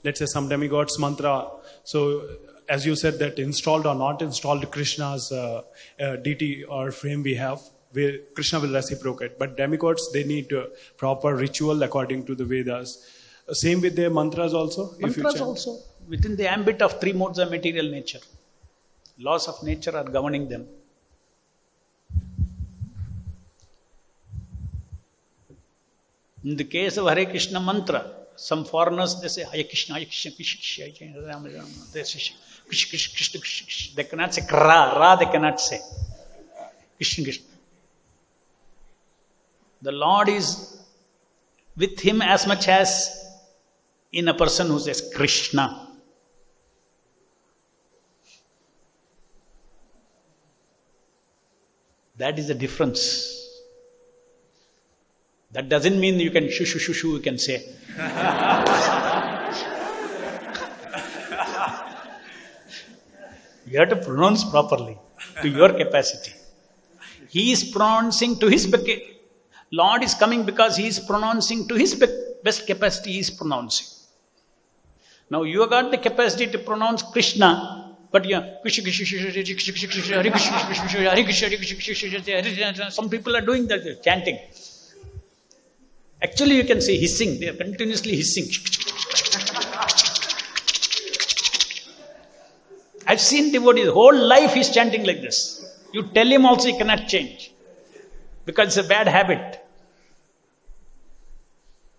let's say some demigods mantra. So as you said, that installed or not installed Krishna's deity or frame we have, where Krishna will reciprocate. But demigods, they need proper ritual according to the Vedas. Same with their mantras also? Mantras also, within the ambit of three modes of material nature. Laws of nature are governing them. In the case of Hare Krishna mantra, some foreigners, they say, Hare Krishna, Hare Krishna, Krishna, Krishna, Rama, Rama. They say, Krishna, Krishna, Krishna, Krishna. They cannot say Ra they cannot say. Krishna, Krishna. The Lord is with him as much as in a person who says Krishna. That is the difference. That doesn't mean you can shoo, shoo, shoo, shoo, you can say. You have to pronounce properly to your capacity. He is pronouncing to his Lord is coming because he is pronouncing to his best capacity, he is pronouncing. Now you have got the capacity to pronounce Krishna, but some people are doing that, chanting. Actually, you can say hissing. They are continuously hissing. I've seen devotees, whole life he's chanting like this. You tell him also he cannot change. Because it's a bad habit.